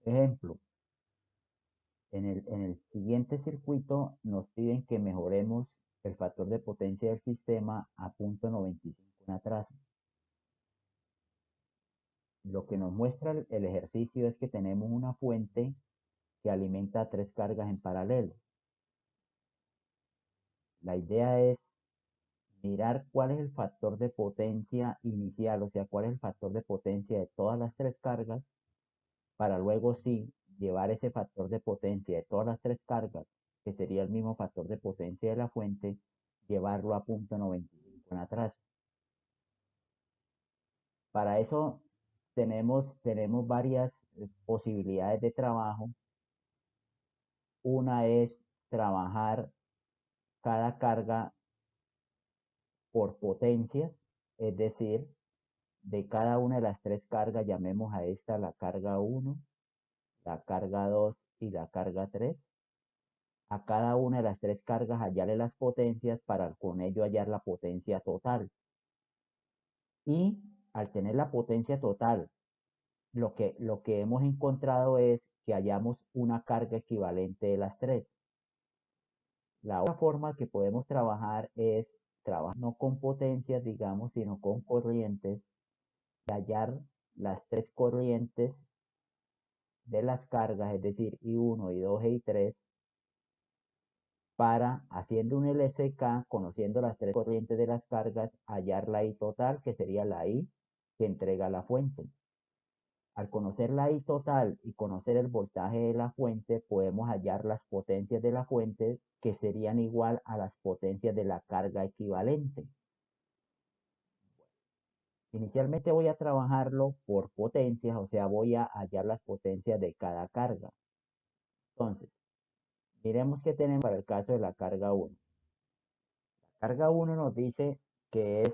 Ejemplo, en el siguiente circuito nos piden que mejoremos el factor de potencia del sistema a 0.95 en atraso. Lo que nos muestra el ejercicio es que tenemos una fuente que alimenta tres cargas en paralelo. La idea es mirar cuál es el factor de potencia inicial, o sea, cuál es el factor de potencia de todas las tres cargas, para luego sí llevar ese factor de potencia de todas las tres cargas, que sería el mismo factor de potencia de la fuente, llevarlo a 0.95 en atraso. Para eso tenemos varias posibilidades de trabajo. Una es trabajar cada carga por potencias, es decir, de cada una de las tres cargas, llamemos a esta la carga 1, la carga 2 y la carga 3. A cada una de las tres cargas hallarle las potencias para con ello hallar la potencia total. Y al tener la potencia total, lo que hemos encontrado es que hallamos una carga equivalente de las tres. La otra forma que podemos trabajar es trabajar no con potencias, digamos, sino con corrientes, y hallar las tres corrientes de las cargas, es decir, I1, I2 e I3, para, haciendo un LSK, conociendo las tres corrientes de las cargas, hallar la I total, que sería la I que entrega la fuente. Al conocer la I total y conocer el voltaje de la fuente, podemos hallar las potencias de la fuente, que serían igual a las potencias de la carga equivalente. Inicialmente voy a trabajarlo por potencias, o sea, voy a hallar las potencias de cada carga. Entonces, miremos qué tenemos para el caso de la carga 1. La carga 1 nos dice que es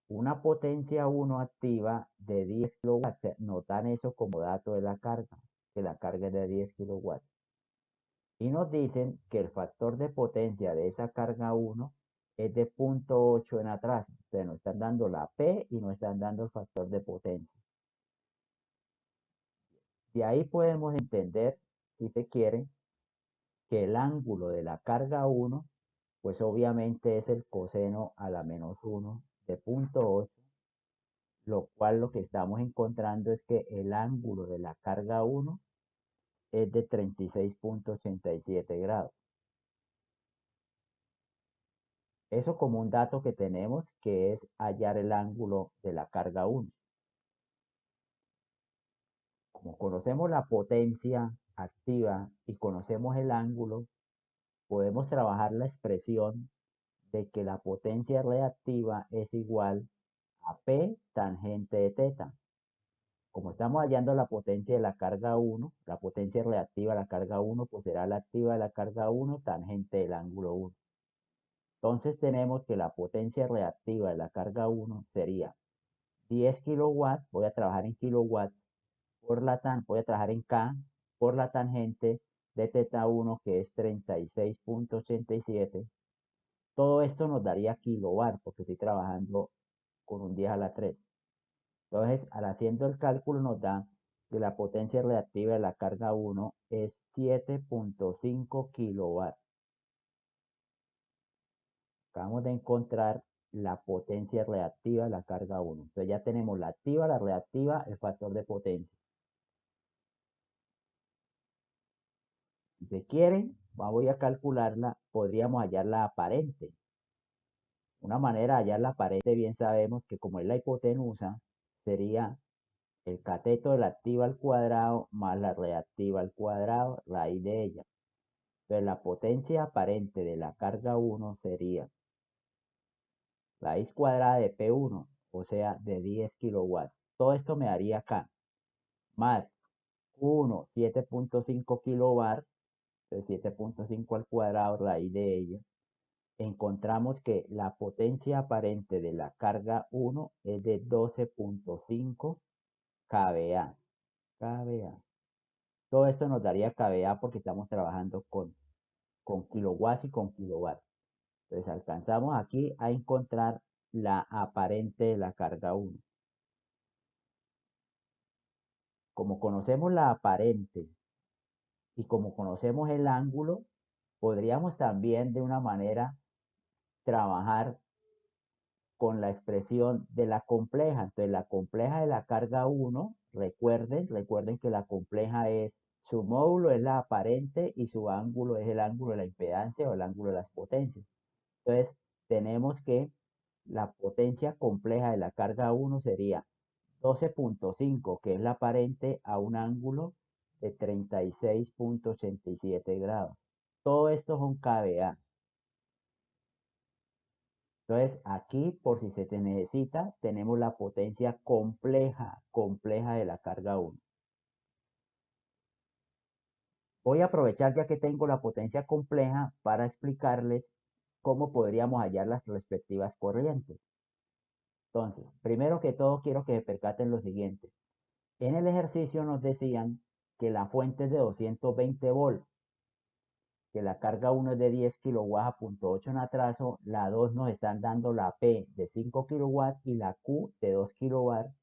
una potencia 1 activa de 10 kilowatts. Nos dan eso como dato de la carga, que la carga es de 10 kilowatts. Y nos dicen que el factor de potencia de esa carga 1 es de 0.8 en atraso. Entonces nos están dando la P y nos están dando el factor de potencia. De ahí podemos entender, si se quiere, que el ángulo de la carga 1, pues obviamente es el coseno a la menos 1 de 0.8, lo cual lo que estamos encontrando es que el ángulo de la carga 1 es de 36.87 grados. Eso como un dato que tenemos, que es hallar el ángulo de la carga 1. Como conocemos la potencia activa y conocemos el ángulo, podemos trabajar la expresión de que la potencia reactiva es igual a P tangente de teta. Como estamos hallando la potencia de la carga 1, la potencia reactiva de la carga 1, pues será la activa de la carga 1 tangente del ángulo 1. Entonces tenemos que la potencia reactiva de la carga 1 sería 10 kilowatts, voy a trabajar en kilowatts, voy a trabajar en K por la tangente de teta 1, que es 36.87. Todo esto nos daría kilowatt, porque estoy trabajando con un 10 a la 3. Entonces, al haciendo el cálculo nos da que la potencia reactiva de la carga 1 es 7.5 kilowatts. Acabamos de encontrar la potencia reactiva de la carga 1. Entonces ya tenemos la activa, la reactiva, el factor de potencia. Si se quiere, voy a calcularla, podríamos hallar la aparente. Una manera de hallar la aparente, bien sabemos que como es la hipotenusa, sería el cateto de la activa al cuadrado más la reactiva al cuadrado, raíz de ella. Pero la potencia aparente de la carga 1 sería raíz cuadrada de P1, o sea, de 10 kilowatts. Todo esto me daría acá, más 1, 7.5 kilobar, 7.5 al cuadrado, raíz de ella. Encontramos que la potencia aparente de la carga 1 es de 12.5 kVA. kVA. Todo esto nos daría kVA porque estamos trabajando con kilowatts y con kilowatts. Entonces alcanzamos aquí a encontrar la aparente de la carga 1. como conocemos la aparente y como conocemos el ángulo, podríamos también de una manera trabajar con la expresión de la compleja. Entonces, la compleja de la carga 1, recuerden que la compleja es, su módulo es la aparente y su ángulo es el ángulo de la impedancia o el ángulo de las potencias. Entonces, tenemos que la potencia compleja de la carga 1 sería 12.5, que es la aparente, a un ángulo de 36.87 grados. Todo esto es un kVA. Entonces, aquí, por si se te necesita, tenemos la potencia compleja de la carga 1. Voy a aprovechar ya que tengo la potencia compleja para explicarles cómo podríamos hallar las respectivas corrientes. Entonces, primero que todo, quiero que se percaten lo siguiente. En el ejercicio nos decían que la fuente es de 220 volts, que la carga 1 es de 10 kilowatts a punto 8 en atraso, la 2 nos están dando la P de 5 kilowatts y la Q de 2 kilowatts.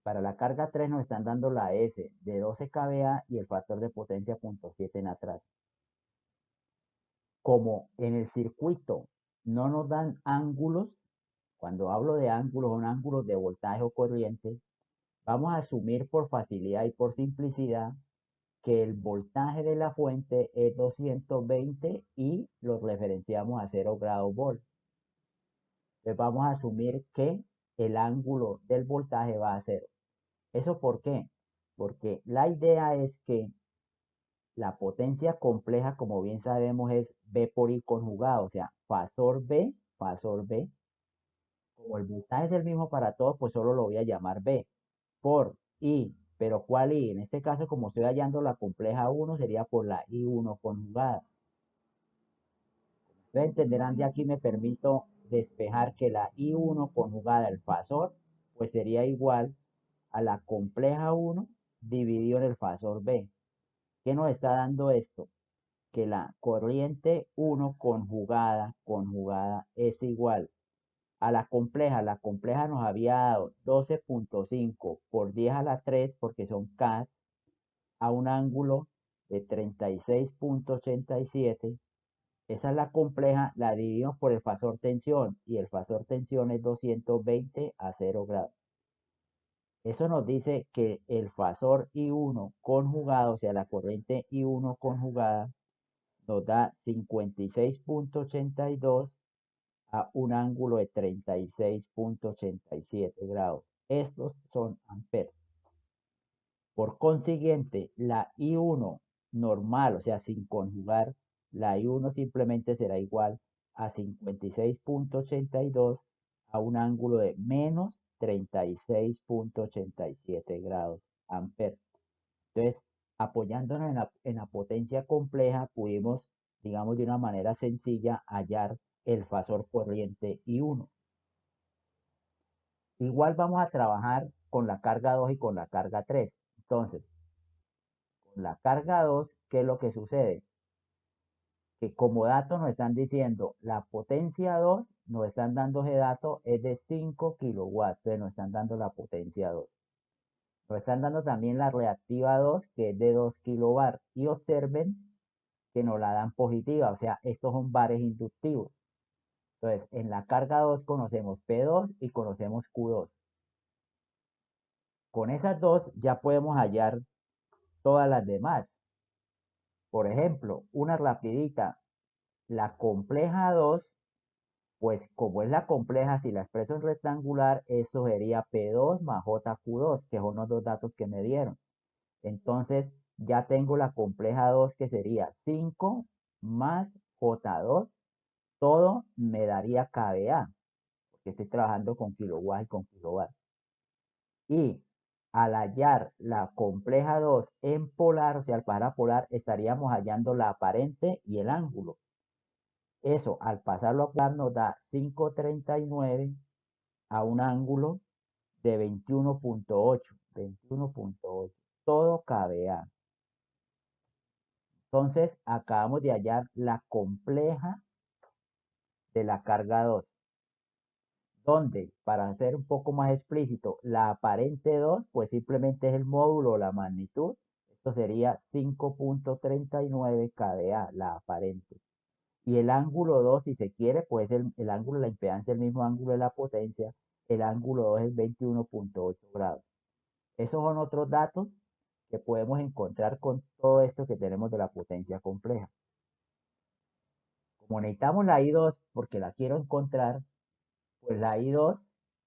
Para la carga 3 nos están dando la S de 12 kVA y el factor de potencia 0.7 en atraso. Como en el circuito no nos dan ángulos, cuando hablo de ángulos, son ángulos de voltaje o corriente, vamos a asumir por facilidad y por simplicidad que el voltaje de la fuente es 220 y lo referenciamos a 0 grados volt. Entonces vamos a asumir que el ángulo del voltaje va a 0. ¿Eso por qué? Porque la idea es que la potencia compleja, como bien sabemos, es B por I conjugado, o sea, fasor B, como el voltaje es el mismo para todos, pues solo lo voy a llamar B por I, pero ¿cuál I? En este caso, como estoy hallando la compleja 1, sería por la I1 conjugada. Ustedes entenderán, de aquí me permito despejar que la I1 conjugada, el fasor, pues sería igual a la compleja 1 dividido en el fasor B. ¿Qué nos está dando esto? Que la corriente 1 conjugada es igual a la compleja nos había dado 12.5 por 10 a la 3, porque son K, a un ángulo de 36.87. Esa es la compleja, la dividimos por el fasor tensión, y el fasor tensión es 220 a 0 grados. Eso nos dice que el fasor I1 conjugado, o sea, la corriente I1 conjugada, nos da 56.82 a un ángulo de 36.87 grados. Estos son amperes. Por consiguiente, la I1 normal, o sea, sin conjugar, la I1 simplemente será igual a 56.82 a un ángulo de menos 36.87 grados amperes. Entonces, apoyándonos en la potencia compleja, pudimos, digamos, de una manera sencilla, hallar el fasor corriente I1. Igual vamos a trabajar con la carga 2 y con la carga 3. Entonces, con la carga 2, ¿qué es lo que sucede? Que como dato nos están diciendo la potencia 2, nos están dando ese dato, es de 5 kilowatts, entonces nos están dando la potencia 2. Nos están dando también la reactiva 2, que es de 2 kilowatts. Y observen que nos la dan positiva, o sea, estos son bares inductivos. Entonces, en la carga 2 conocemos P2 y conocemos Q2. Con esas dos ya podemos hallar todas las demás. Por ejemplo, una rapidita, la compleja 2, pues como es la compleja, si la expreso en rectangular, eso sería P2 más JQ2, que son los dos datos que me dieron. Entonces, ya tengo la compleja 2, que sería 5 más J2, todo me daría kVA, porque estoy trabajando con kilowatts y con kilowatts. Y al hallar la compleja 2 en polar, o sea, al pasar a polar, estaríamos hallando la aparente y el ángulo. Eso, al pasarlo a polar, nos da 539 a un ángulo de 21.8, todo kVA. Entonces, acabamos de hallar la compleja de la carga 2. donde, para ser un poco más explícito, la aparente 2, pues simplemente es el módulo o la magnitud. Esto sería 5.39 kVA, la aparente. Y el ángulo 2, si se quiere, pues el ángulo de la impedancia, el mismo ángulo de la potencia. El ángulo 2 es 21.8 grados. Esos son otros datos que podemos encontrar con todo esto que tenemos de la potencia compleja. Como necesitamos la I2 porque la quiero encontrar, pues la I2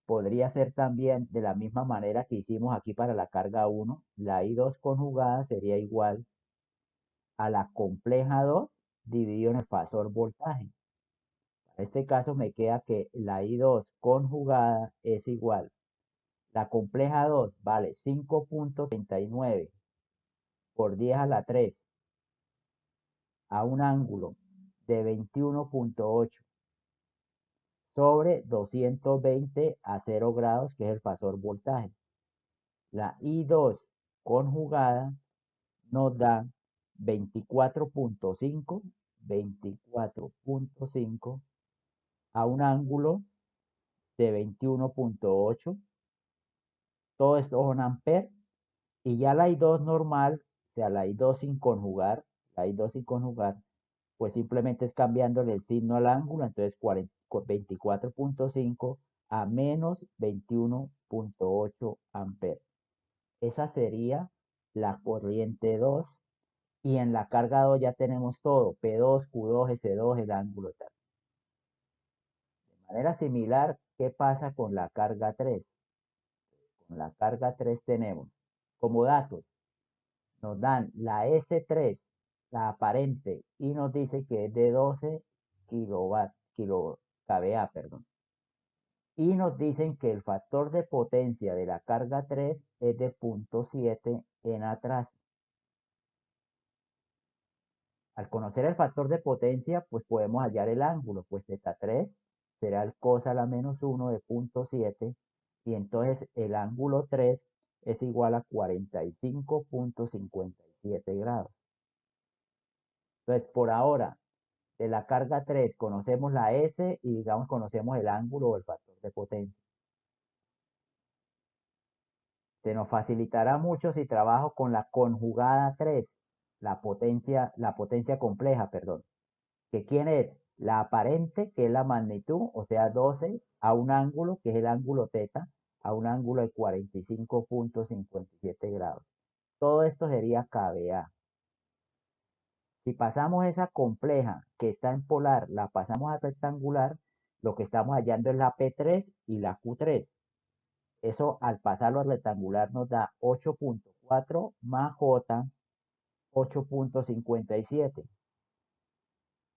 podría ser también de la misma manera que hicimos aquí para la carga 1. La I2 conjugada sería igual a la compleja 2 dividido en el fasor voltaje. En este caso me queda que la I2 conjugada es igual. La compleja 2 vale 5.39 por 10 a la 3 a un ángulo de 21.8 sobre 220 a 0 grados, que es el fasor voltaje. La I2 conjugada nos da 24.5 a un ángulo de 21.8. Todo esto son amperes. Y ya la I2 normal, o sea, la I2 sin conjugar, pues simplemente es cambiándole el signo al ángulo, entonces 24.5 a menos 21.8 amperes. Esa sería la corriente 2. Y en la carga 2 ya tenemos todo, P2, Q2, S2, el ángulo tal. De manera similar, ¿qué pasa con la carga 3? Con la carga 3 tenemos como datos, nos dan la S3, la aparente, y nos dice que es de 12 kVA, perdón. Y nos dicen que el factor de potencia de la carga 3 es de 0.7 en atrás. Al conocer el factor de potencia, pues podemos hallar el ángulo, pues θ3 será el cos a la menos 1 de 0.7, y entonces el ángulo 3 es igual a 45.57 grados. Entonces, por ahora, de la carga 3 conocemos la S y digamos conocemos el ángulo o el factor de potencia. Se nos facilitará mucho si trabajo con la conjugada 3, la potencia compleja, perdón. ¿Que quién es? La aparente, que es la magnitud, o sea, 12, a un ángulo, que es el ángulo θ, a un ángulo de 45.57 grados. Todo esto sería kVA. Si pasamos esa compleja que está en polar, la pasamos a rectangular, lo que estamos hallando es la P3 y la Q3. Eso al pasarlo a rectangular nos da 8.4 más J, 8.57.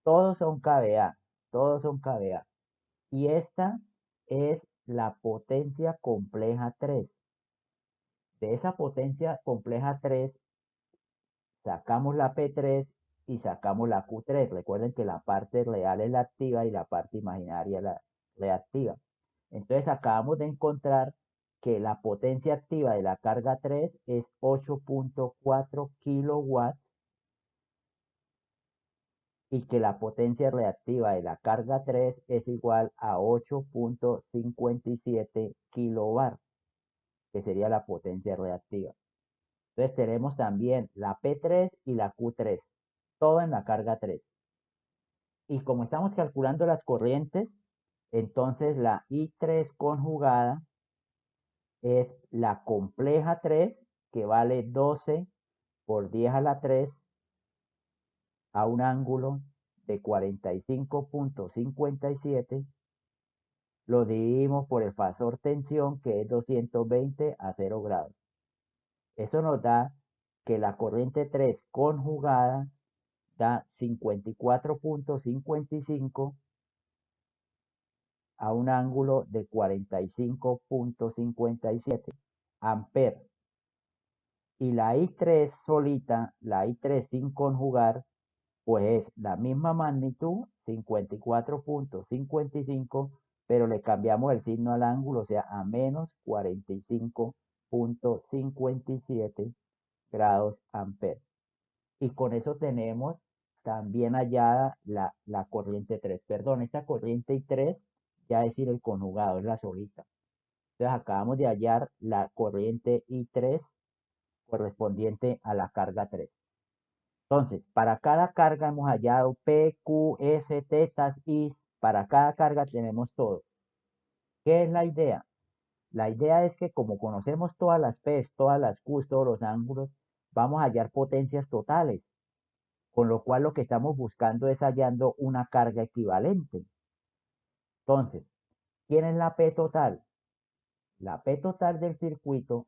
Todos son kVA, todos son kVA. Y esta es la potencia compleja 3. De esa potencia compleja 3 sacamos la P3 y sacamos la Q3. Recuerden que la parte real es la activa y la parte imaginaria la reactiva. Entonces acabamos de encontrar que la potencia activa de la carga 3 es 8.4 kilowatts y que la potencia reactiva de la carga 3 es igual a 8.57 kilobar, que sería la potencia reactiva. Entonces tenemos también la P3 y la Q3, todo en la carga 3. Y como estamos calculando las corrientes, entonces la I3 conjugada es la compleja 3, que vale 12 por 10 a la 3 a un ángulo de 45.57. Lo dividimos por el fasor tensión, que es 220 a 0 grados. Eso nos da que la corriente 3 conjugada da 54.55 a un ángulo de 45.57 amperes. Y la I3 solita, la I3 sin conjugar, pues es la misma magnitud, 54.55, pero le cambiamos el signo al ángulo, o sea, a menos 45.57 grados amperes. Y con eso tenemos también hallada la corriente 3. Perdón, esta corriente I3 ya decir el conjugado, es la solita. Entonces acabamos de hallar la corriente I3 correspondiente a la carga 3. Entonces, para cada carga hemos hallado P, Q, S, tetas, I. Para cada carga tenemos todo. ¿Qué es la idea? La idea es que como conocemos todas las P's, todas las Q's, todos los ángulos, vamos a hallar potencias totales, con lo cual lo que estamos buscando es hallando una carga equivalente. Entonces, ¿quién es la P total? La P total del circuito,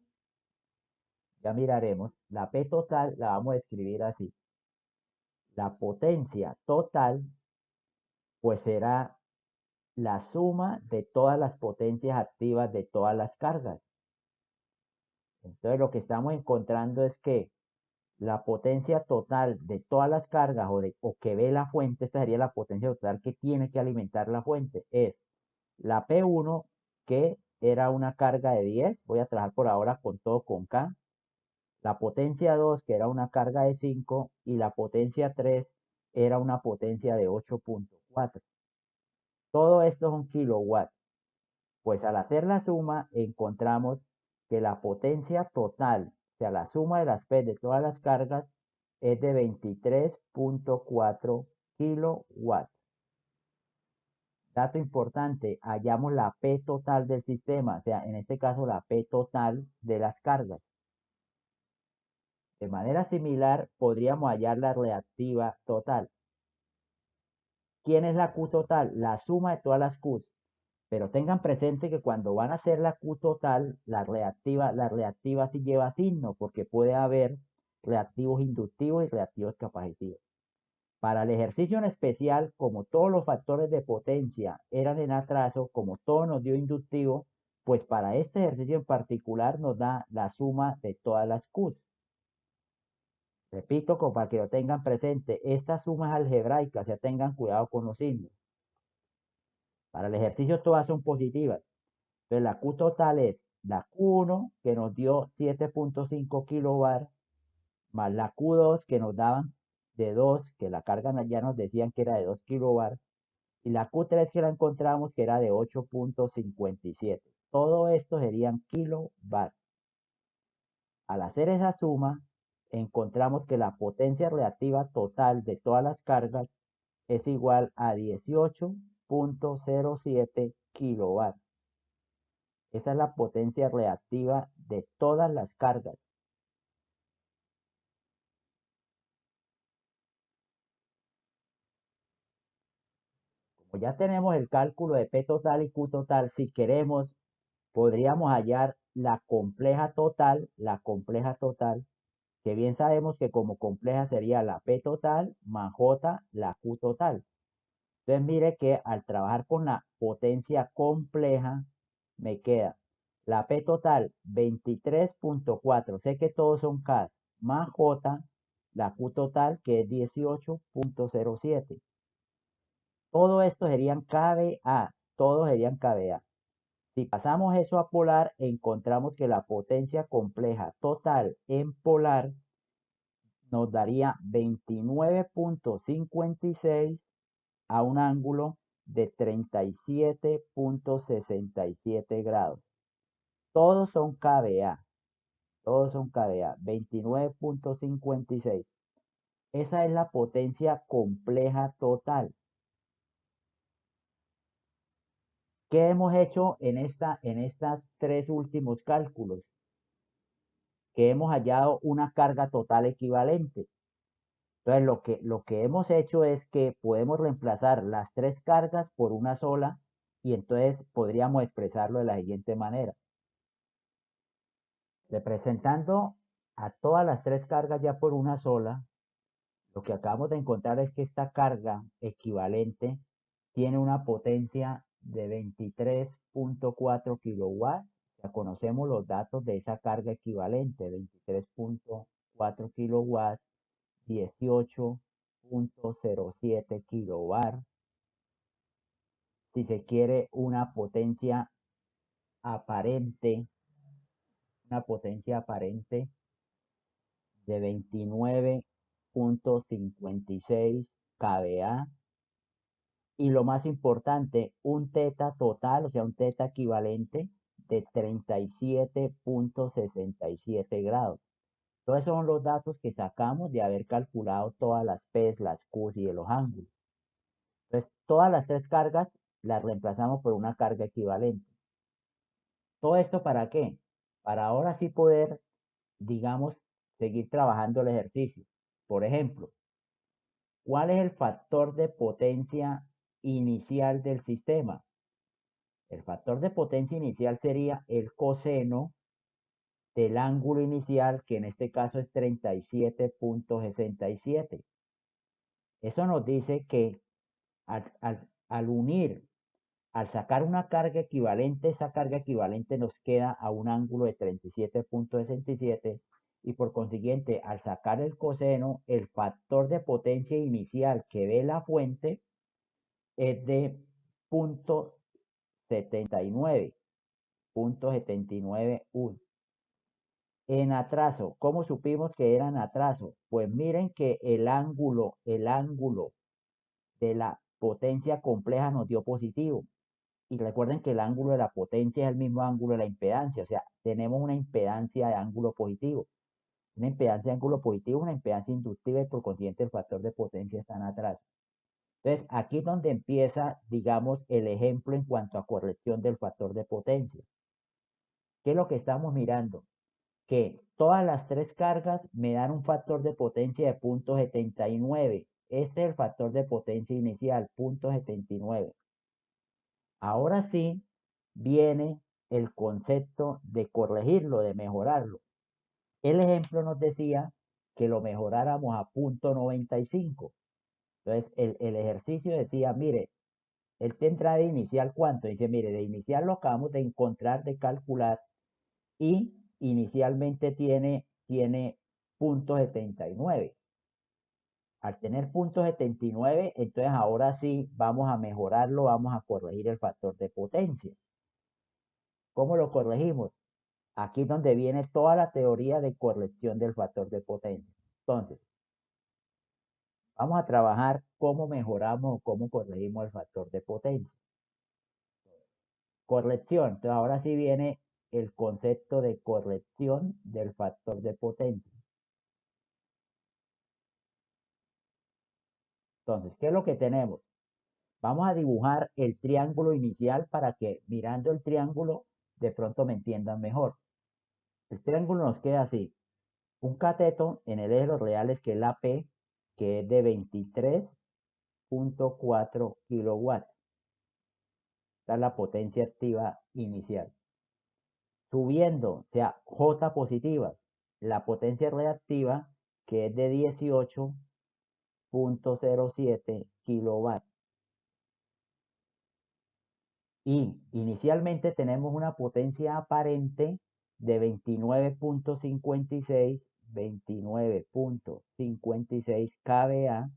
ya miraremos, la P total la vamos a escribir así. La potencia total, pues será la suma de todas las potencias activas de todas las cargas. Entonces lo que estamos encontrando es que la potencia total de todas las cargas o que ve la fuente, esta sería la potencia total que tiene que alimentar la fuente, es la P1, que era una carga de 10, voy a trabajar por ahora con todo con K, la potencia 2, que era una carga de 5, y la potencia 3 era una potencia de 8.4. Todo esto es un kilowatt. Pues al hacer la suma, encontramos que la potencia total, o sea, la suma de las P de todas las cargas, es de 23.4 kilowatts. Dato importante, hallamos la P total del sistema, o sea, en este caso la P total de las cargas. De manera similar, podríamos hallar la reactiva total. ¿Quién es la Q total? La suma de todas las Qs. Pero tengan presente que cuando van a hacer la Q total, la reactiva sí lleva signo, porque puede haber reactivos inductivos y reactivos capacitivos. Para el ejercicio en especial, como todos los factores de potencia eran en atraso, como todo nos dio inductivo, pues para este ejercicio en particular nos da la suma de todas las Qs. Repito, como para que lo tengan presente, esta suma es algebraica, o sea, tengan cuidado con los signos. Para el ejercicio todas son positivas. Entonces la Q total es la Q1 que nos dio 7.5 kilobar más la Q2 que nos daban de 2, que la carga ya nos decían que era de 2 kilobar, y la Q3 que la encontramos que era de 8.57. Todo esto serían kilobar. Al hacer esa suma, encontramos que la potencia reactiva total de todas las cargas es igual a 18.07 kilobar. Esa es la potencia reactiva de todas las cargas. Como ya tenemos el cálculo de P total y Q total, si queremos, podríamos hallar la compleja total, que bien sabemos que como compleja sería la P total más J, la Q total. Entonces mire que al trabajar con la potencia compleja, me queda la P total 23.4, sé que todos son K, más J, la Q total que es 18.07. Todo esto serían kVA, todos serían kVA. Si pasamos eso a polar, encontramos que la potencia compleja total en polar nos daría 29.56 a un ángulo de 37.67 grados. Todos son kVA, todos son kVA, 29.56. Esa es la potencia compleja total. ¿Qué hemos hecho en estas tres últimos cálculos? Que hemos hallado una carga total equivalente. Entonces, lo que hemos hecho es que podemos reemplazar las tres cargas por una sola y entonces podríamos expresarlo de la siguiente manera. Representando a todas las tres cargas ya por una sola, lo que acabamos de encontrar es que esta carga equivalente tiene una potencia de 23.4 kilowatts. Ya conocemos los datos de esa carga equivalente, 23.4 kilowatts, 18.07 kilobar. Si se quiere una potencia aparente de 29.56 kVA. y lo más importante, un teta total, o sea, un teta equivalente de 37,67 grados. Todos esos son los datos que sacamos de haber calculado todas las P's, las Q's y de los ángulos. Entonces, todas las tres cargas las reemplazamos por una carga equivalente. ¿Todo esto para qué? Para ahora sí poder, digamos, seguir trabajando el ejercicio. Por ejemplo, ¿cuál es el factor de potencia inicial del sistema? El factor de potencia inicial sería el coseno del ángulo inicial, que en este caso es 37,67. Eso nos dice que al unir, al sacar una carga equivalente, esa carga equivalente nos queda a un ángulo de 37,67 y por consiguiente, al sacar el coseno, el factor de potencia inicial que ve la fuente es de 0,79, 0,791. En atraso, ¿cómo supimos que era en atraso? Pues miren que el ángulo de la potencia compleja nos dio positivo. Y recuerden que el ángulo de la potencia es el mismo ángulo de la impedancia, o sea, tenemos una impedancia de ángulo positivo. Una impedancia de ángulo positivo, una impedancia inductiva y por consiguiente el factor de potencia está en atraso. Entonces, aquí es donde empieza, digamos, el ejemplo en cuanto a corrección del factor de potencia. ¿Qué es lo que estamos mirando? Que todas las tres cargas me dan un factor de potencia de 0,79. Este es el factor de potencia inicial, 0,79. Ahora sí viene el concepto de corregirlo, de mejorarlo. El ejemplo nos decía que lo mejoráramos a 0,95. Entonces, el ejercicio decía, mire, él tendrá de inicial cuánto. Dice, mire, de inicial lo acabamos de encontrar, de calcular, y inicialmente tiene 0,79. Al tener 0,79, entonces ahora sí vamos a mejorarlo, vamos a corregir el factor de potencia. ¿Cómo lo corregimos? Aquí es donde viene toda la teoría de corrección del factor de potencia. Entonces, vamos a trabajar cómo mejoramos o cómo corregimos el factor de potencia. Corrección. Entonces, ahora sí viene el concepto de corrección del factor de potencia. Entonces, ¿qué es lo que tenemos? Vamos a dibujar el triángulo inicial para que mirando el triángulo de pronto me entiendan mejor. El triángulo nos queda así. Un cateto en el eje de los reales que es la P, que es de 23,4 kilowatts. Esta es la potencia activa inicial. Subiendo, o sea, J positiva, la potencia reactiva que es de 18,07 kilowatts. Y inicialmente tenemos una potencia aparente de 29,56 kVA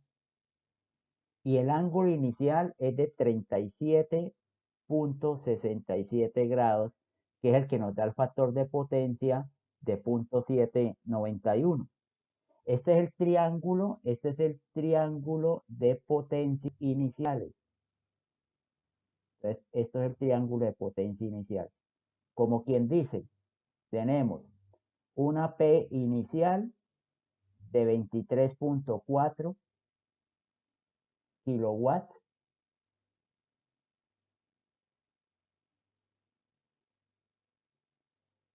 y el ángulo inicial es de 37,67 grados, que es el que nos da el factor de potencia de 0,791. Este es el triángulo de potencias iniciales. Entonces, esto es el triángulo de potencia inicial. Como quien dice, tenemos una P inicial de 23,4 kilowatts,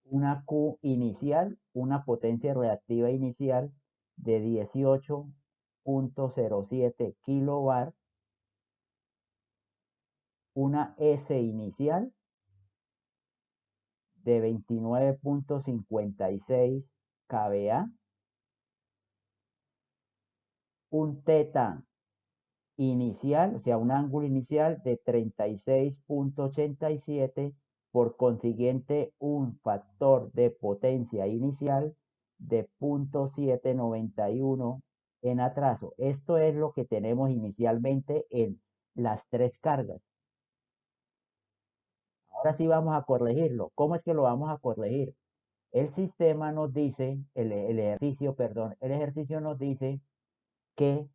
una Q inicial, una potencia reactiva inicial de 18,07 kilobar, una S inicial de 29,56 kVA, un teta inicial, o sea, un ángulo inicial de 36,87, por consiguiente un factor de potencia inicial de 0,791 en atraso. Esto es lo que tenemos inicialmente en las tres cargas. Ahora sí vamos a corregirlo. ¿Cómo es que lo vamos a corregir? El sistema nos dice, el ejercicio nos dice que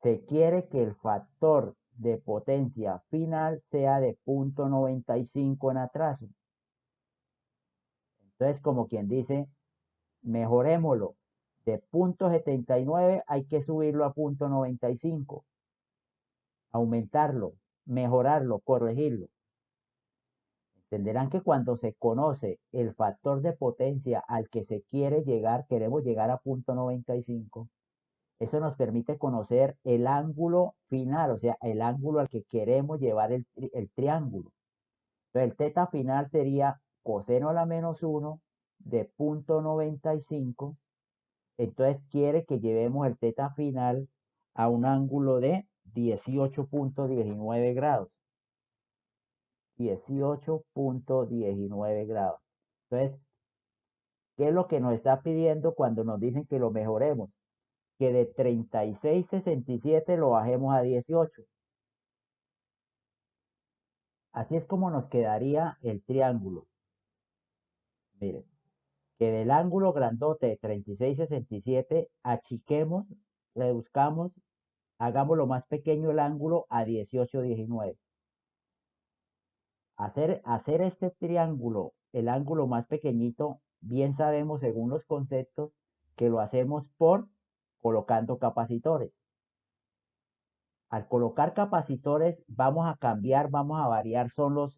se quiere que el factor de potencia final sea de 0.95 en atraso. Entonces, como quien dice, mejorémoslo. De 0.79 hay que subirlo a 0.95, aumentarlo, mejorarlo, corregirlo. Entenderán que cuando se conoce el factor de potencia al que se quiere llegar, queremos llegar a 0.95, eso nos permite conocer el ángulo final, o sea, el ángulo al que queremos llevar el triángulo. Entonces, el teta final sería coseno a la menos 1 de 0.95. Entonces, quiere que llevemos el teta final a un ángulo de 18.19 grados. 18.19 grados. Entonces, ¿qué es lo que nos está pidiendo cuando nos dicen que lo mejoremos? Que de 36.67 lo bajemos a 18. Así es como nos quedaría el triángulo. Miren, que del ángulo grandote de 36.67 achiquemos, reduzcamos, hagamos lo más pequeño el ángulo a 18.19. Hacer este triángulo, el ángulo más pequeñito, bien sabemos según los conceptos que lo hacemos por colocando capacitores. Al colocar capacitores vamos a cambiar, vamos a variar, son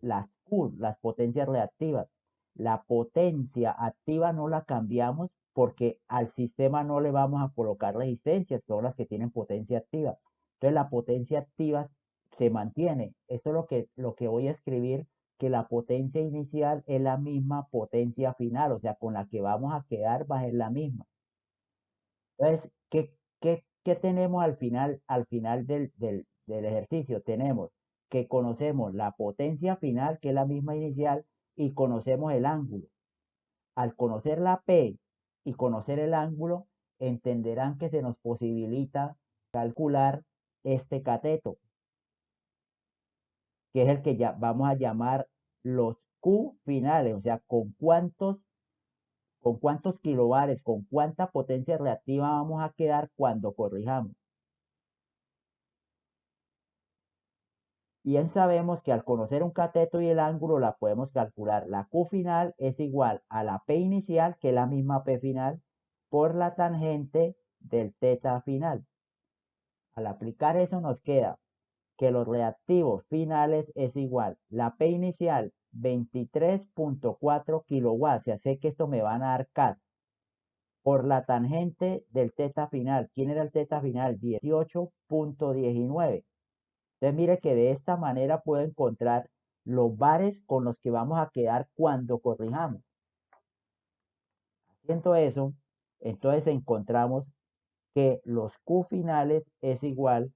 las Q, las potencias reactivas. La potencia activa no la cambiamos porque al sistema no le vamos a colocar resistencias, son las que tienen potencia activa. Entonces la potencia activa se mantiene. Esto es lo que voy a escribir, que la potencia inicial es la misma potencia final, o sea, con la que vamos a quedar va a ser la misma. Entonces, ¿qué tenemos al final del ejercicio? Tenemos que conocemos la potencia final, que es la misma inicial, y conocemos el ángulo. Al conocer la P y conocer el ángulo, entenderán que se nos posibilita calcular este cateto, que es el que ya vamos a llamar los Q finales, o sea, con cuántos kilobares, con cuánta potencia reactiva vamos a quedar cuando corrijamos. Bien sabemos que al conocer un cateto y el ángulo la podemos calcular. La Q final es igual a la P inicial, que es la misma P final, por la tangente del teta final. Al aplicar eso nos queda que los reactivos finales es igual. La P inicial 23.4 kilowatts, o sea, sé que esto me van a dar CAT, por la tangente del teta final. ¿Quién era el teta final? 18.19. Entonces mire que de esta manera puedo encontrar los bares con los que vamos a quedar cuando corrijamos. Haciendo eso, entonces encontramos que los Q finales es igual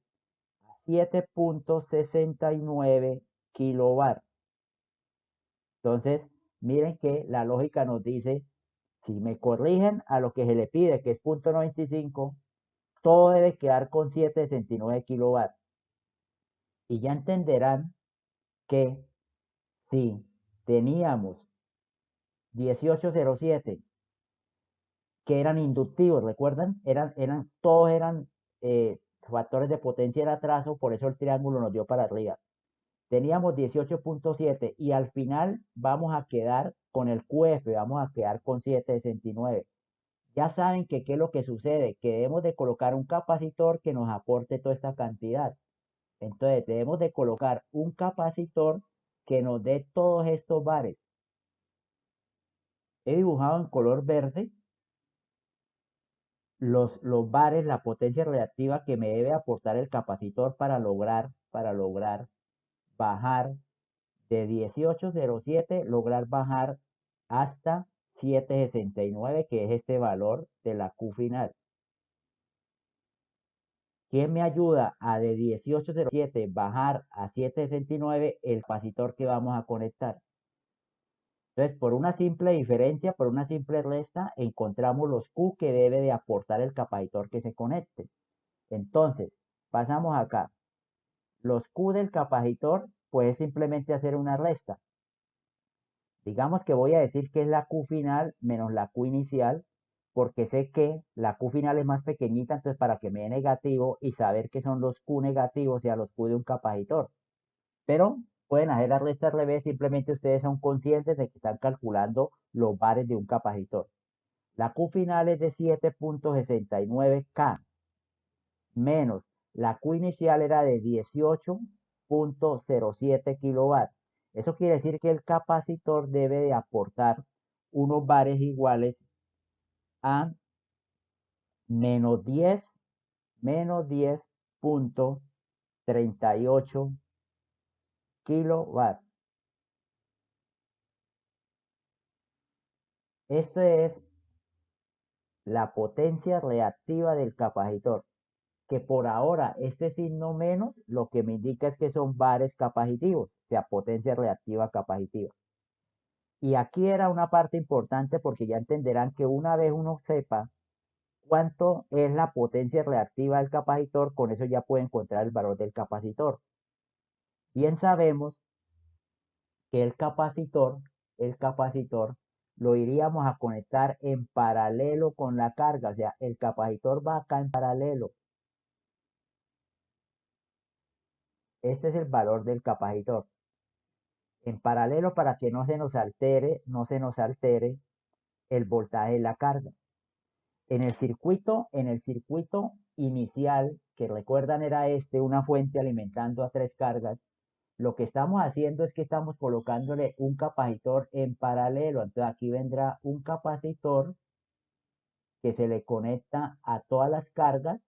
a 7.69 kilobar. Entonces, miren que la lógica nos dice, si me corrigen a lo que se le pide, que es 0.95, todo debe quedar con 7.69 kilobar. Y ya entenderán que si teníamos 1807, que eran inductivos, ¿recuerdan? Todos eran factores de potencia de atraso, por eso el triángulo nos dio para arriba. Teníamos 18.7 y al final vamos a quedar con el QF, vamos a quedar con 7.69. Ya saben que qué es lo que sucede, que debemos de colocar un capacitor que nos aporte toda esta cantidad. Entonces debemos de colocar un capacitor que nos dé todos estos bares. He dibujado en color verde los bares, la potencia reactiva que me debe aportar el capacitor para lograr bajar de 18.07, lograr bajar hasta 7.69, que es este valor de la Q final. ¿Quién me ayuda a de 18.07 bajar a 7.69? El capacitor que vamos a conectar. Entonces, por una simple diferencia, por una simple resta, encontramos los Q que debe de aportar el capacitor que se conecte. Entonces, pasamos acá. Los Q del capacitor, pues simplemente hacer una resta. Digamos que voy a decir que es la Q final menos la Q inicial. porque sé que la Q final es más pequeñita, entonces para que me dé negativo y saber que son los Q negativos y a los Q de un capacitor. Pero pueden hacer la resta al revés, simplemente ustedes son conscientes de que están calculando los bares de un capacitor. La Q final es de 7.69K menos la Q inicial era de 18.07 kilovatios. Eso quiere decir que el capacitor debe de aportar unos bares iguales a menos 10.38 kilovatios. Esta es la potencia reactiva del capacitor, que por ahora este signo menos lo que me indica es que son bares capacitivos, o sea, potencia reactiva capacitiva. Y aquí era una parte importante porque ya entenderán que una vez uno sepa cuánto es la potencia reactiva del capacitor, con eso ya puede encontrar el valor del capacitor. Bien sabemos que el capacitor lo iríamos a conectar en paralelo con la carga, o sea, el capacitor va acá en paralelo. Este es el valor del capacitor. En paralelo para que no se nos altere el voltaje de la carga. En el circuito inicial, que recuerdan era una fuente alimentando a 3 cargas, lo que estamos haciendo es que estamos colocándole un capacitor en paralelo. Entonces aquí vendrá un capacitor que se le conecta a todas las cargas.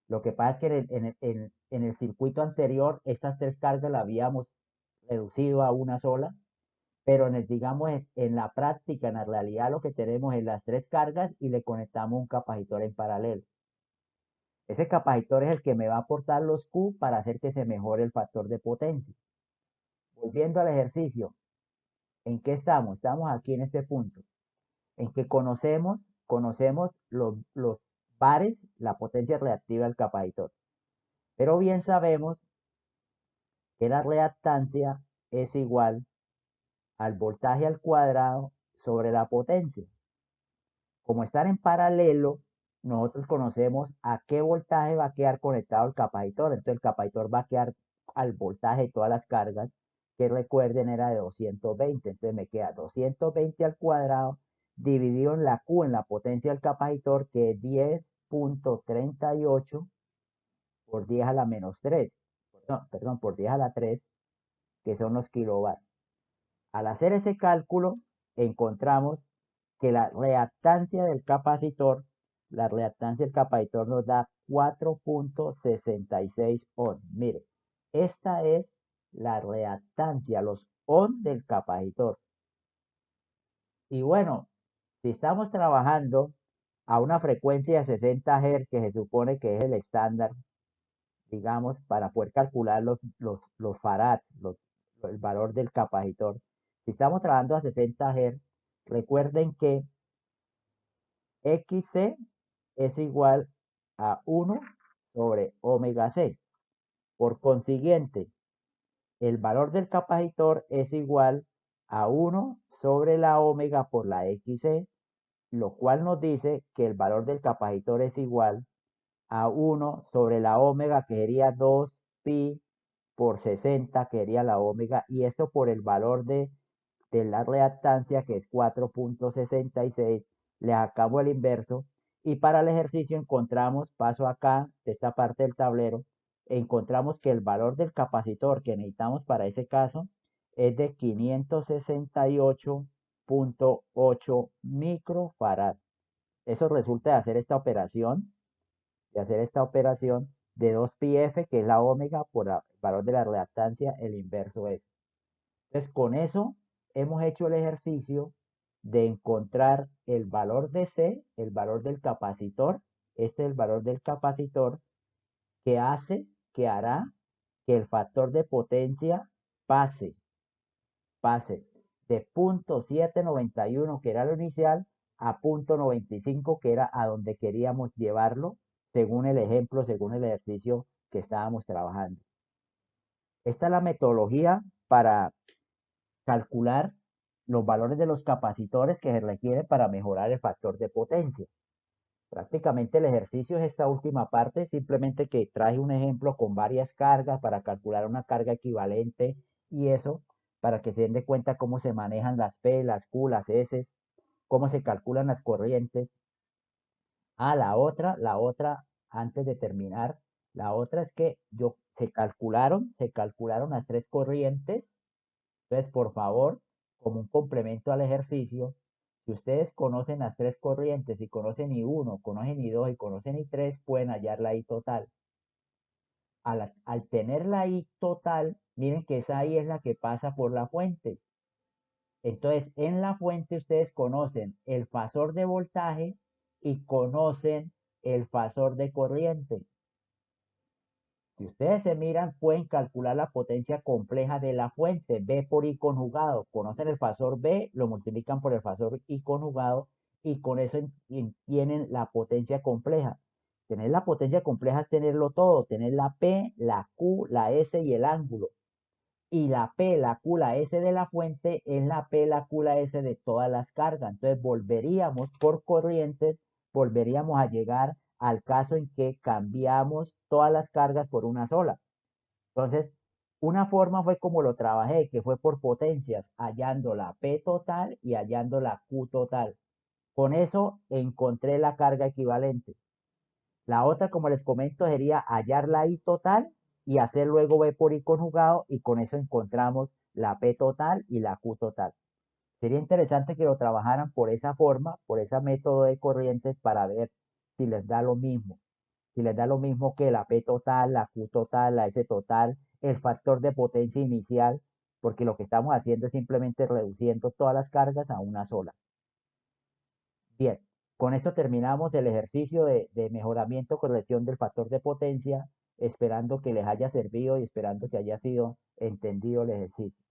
Lo que pasa es que en el circuito anterior estas 3 cargas las habíamos reducido a una sola, pero digamos, en la práctica, en la realidad, lo que tenemos es las 3 cargas y le conectamos un capacitor en paralelo. Ese capacitor es el que me va a aportar los Q para hacer que se mejore el factor de potencia. Volviendo al ejercicio, ¿en qué estamos? Estamos aquí en este punto, en que conocemos los pares, la potencia reactiva del capacitor. Pero bien sabemos que la reactancia es igual al voltaje al cuadrado sobre la potencia. Como están en paralelo, nosotros conocemos a qué voltaje va a quedar conectado el capacitor. Entonces el capacitor va a quedar al voltaje de todas las cargas, que recuerden era de 220. Entonces me queda 220 al cuadrado dividido en la Q, en la potencia del capacitor, que es 10.38 por 10 a la menos 3. No, perdón, por 10 a la 3, que son los kilovatios. Al hacer ese cálculo, encontramos que la reactancia del capacitor nos da 4.66 ohms. Mire, esta es la reactancia, los ohms del capacitor. Y bueno, si estamos trabajando a una frecuencia de 60 Hz, que se supone que es el estándar, digamos, para poder calcular los farads, el valor del capacitor. Si estamos trabajando a 60 Hz, recuerden que XC es igual a 1 sobre omega C. Por consiguiente, el valor del capacitor es igual a 1 sobre la omega por la XC, lo cual nos dice que el valor del capacitor es igual a 1 sobre la omega, que sería 2 pi por 60, que sería la omega, y esto por el valor de la reactancia, que es 4.66, le sacamos el inverso, y para el ejercicio encontramos, paso acá de esta parte del tablero, encontramos que el valor del capacitor que necesitamos para ese caso es de 568.8 microfarad. Eso resulta de hacer esta operación de 2πf, que es la omega, por el valor de la reactancia, el inverso es. Entonces, con eso hemos hecho el ejercicio de encontrar el valor de C, el valor del capacitor. Este es el valor del capacitor que hará que el factor de potencia pase de 0.791, que era lo inicial, a 0.95, que era a donde queríamos llevarlo, según el ejemplo, según el ejercicio que estábamos trabajando. Esta es la metodología para calcular los valores de los capacitores que se requieren para mejorar el factor de potencia. Prácticamente el ejercicio es esta última parte, simplemente que traje un ejemplo con varias cargas para calcular una carga equivalente y eso para que se den de cuenta cómo se manejan las P, las Q, las S, cómo se calculan las corrientes. Ah, la otra, antes de terminar, la otra es que se calcularon las tres corrientes. Entonces, por favor, como un complemento al ejercicio, si ustedes conocen las tres corrientes y conocen I1, conocen I2 y conocen I3, pueden hallar la I total. Al tener la I total, miren que esa I es la que pasa por la fuente. Entonces, en la fuente ustedes conocen el fasor de voltaje y conocen el fasor de corriente. Si ustedes se miran, pueden calcular la potencia compleja de la fuente, B por I conjugado. Conocen el fasor B, lo multiplican por el fasor I conjugado y con eso tienen la potencia compleja. Tener la potencia compleja es tenerlo todo, tener la P, la Q, la S y el ángulo. Y la P, la Q, la S de la fuente es la P, la Q, la S de todas las cargas. Entonces volveríamos por corrientes, volveríamos a llegar al caso en que cambiamos todas las cargas por una sola. Entonces, una forma fue como lo trabajé, que fue por potencias, hallando la P total y hallando la Q total. Con eso encontré la carga equivalente. La otra, como les comento, sería hallar la I total y hacer luego B por I conjugado y con eso encontramos la P total y la Q total. Sería interesante que lo trabajaran por esa forma, por ese método de corrientes para ver si les da lo mismo. Si les da lo mismo que la P total, la Q total, la S total, el factor de potencia inicial, porque lo que estamos haciendo es simplemente reduciendo todas las cargas a una sola. Bien, con esto terminamos el ejercicio de mejoramiento, corrección del factor de potencia, esperando que les haya servido y esperando que haya sido entendido el ejercicio.